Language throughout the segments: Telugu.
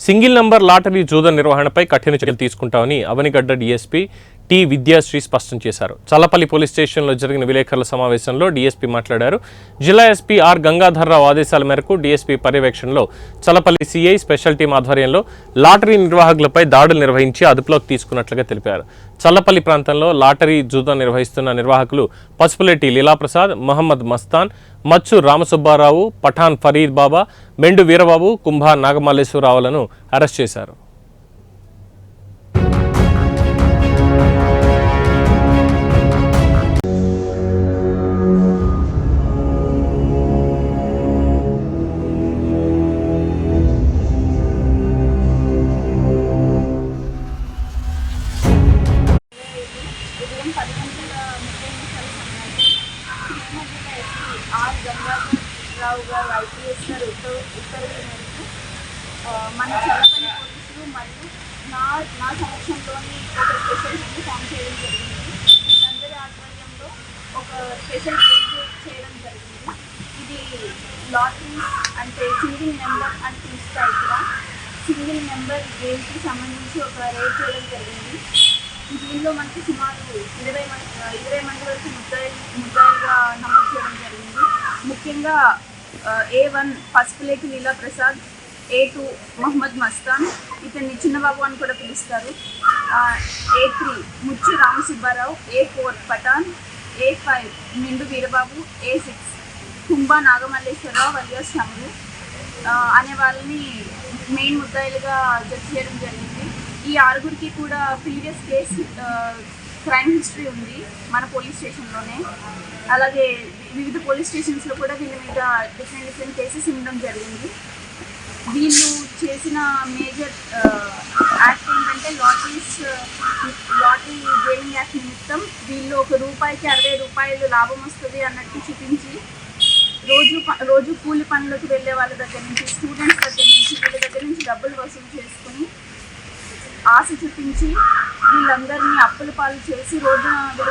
సింగిల్ నంబర్ లాటరీ జూద నిర్వహణపై కఠిన చర్యలు తీసుకుంటామని అవనిగడ్డ డీఎస్పీ టి విద్యాశ్రీ స్పష్టం చేశారు. చల్లపల్లి పోలీస్ స్టేషన్లో జరిగిన విలేకరుల సమావేశంలో డీఎస్పీ మాట్లాడారు. జిల్లా ఎస్పీ ఆర్ గంగాధర్రావు ఆదేశాల మేరకు డీఎస్పీ పర్యవేక్షణలో చల్లపల్లి సిఐ స్పెషల్ టీం ఆధ్వర్యంలో లాటరీ నిర్వాహకులపై దాడులు నిర్వహించి అదుపులోకి తీసుకున్నట్లుగా తెలిపారు. చల్లపల్లి ప్రాంతంలో లాటరీ జూదం నిర్వహిస్తున్న నిర్వాహకులు పసుపులెట్టి లీలాప్రసాద్, మహమ్మద్ మస్తాన్, మచ్చు రామసుబ్బారావు, పఠాన్ ఫరీద్ బాబా, మెండు వీరబాబు, కుంభా నాగమల్లేశ్వరరావులను అరెస్ట్ చేశారు. ఆర్ గంగాధర్రావు గారు ఐపీఎస్ గారు ఉత్తర్వుల మేరకు మన చల్లపల్లి పోలీసులు మరియు నా సమక్షంలోని ఒక స్పెషల్ టీమ్ ఫామ్ చేయడం జరిగింది. వీళ్ళందరి ఆధ్వర్యంలో ఒక స్పెషల్ రేట్ చేయడం జరిగింది. ఇది లాటరీ అంటే సింగిల్ నెంబర్ అని పిలుస్తాయి. ఇక్కడ సింగిల్ నెంబర్ గేమ్కి సంబంధించి ఒక రేట్ చేయడం జరిగింది. దీనిలో మనకి సుమారు 20 మంది వరకు ముద్దాయిలుగా నమోదు చేయడం జరిగింది. ముఖ్యంగా A1 పసుపులేటి లీలాప్రసాద్, A2 మహమ్మద్ మస్తాన్, ఇతన్ని చిన్నబాబు అని కూడా పిలుస్తారు, A3 Muchchu Ramasubbarao, A4 Pathan, A5 Mendu Veerababu, A6 Kumbha Nagamalleswararao alias తమ్ముడు అనే వాళ్ళని మెయిన్ ముద్దాయిలుగా జడ్జి చేయడం జరిగింది. ఈ ఆరుగురికి కూడా ప్రీవియస్ కేసు క్రైమ్ హిస్టరీ ఉంది మన పోలీస్ స్టేషన్లోనే. అలాగే వివిధ పోలీస్ స్టేషన్స్లో కూడా వీళ్ళ మీద డిఫరెంట్ కేసెస్ ఉండడం జరిగింది. వీళ్ళు చేసిన మేజర్ యాక్ట్ ఏంటంటే లాటరీ గేమింగ్ యాక్ట్ నిమిత్తం వీళ్ళు ₹1కి 60 రూపాయలు లాభం వస్తుంది అన్నట్టు చూపించి రోజు కూలి పనులకు వెళ్ళే వాళ్ళ దగ్గర నుంచి, స్టూడెంట్స్ దగ్గర నుంచి, వీళ్ళ దగ్గర నుంచి డబ్బులు వసూలు చేసుకుని ఆశ చూపించి వీళ్ళందరినీ అప్పుల పాలు చేసి వీళ్ళ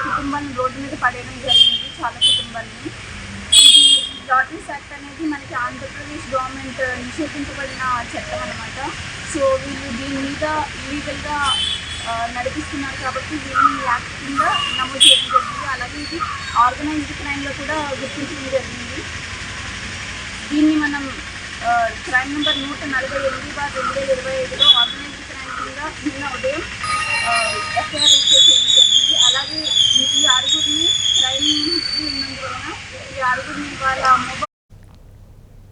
కుటుంబాలను రోడ్డు మీద పడేయడం జరిగింది. చాలా కుటుంబాలని. ఇది లాటరీస్ యాక్ట్ అనేది మనకి ఆంధ్రప్రదేశ్ గవర్నమెంట్ నిషేధించబడిన చట్టం అనమాట. సో వీళ్ళు దీని మీద ఇల్లీగల్గా నడిపిస్తున్నారు కాబట్టి వీళ్ళని యాక్ట్ కింద నమోదు చేయడం జరిగింది. అలాగే ఇది ఆర్గనైజ్డ్ క్రైమ్లో కూడా గుర్తించడం జరిగింది. దీన్ని మనం క్రైమ్ నెంబర్ 148/2025లో ఆర్గనైజ్డ్ క్రైమ్ కింద నిన్న ఉదయం ఎఫ్ఐఆర్ చేయడం జరిగింది. అలాగే ఈ ఆరుగురిని క్రైమ్ హిస్టరీ ఉన్నందువలన ఈ ఆరుగురిని వాళ్ళ మొబైల్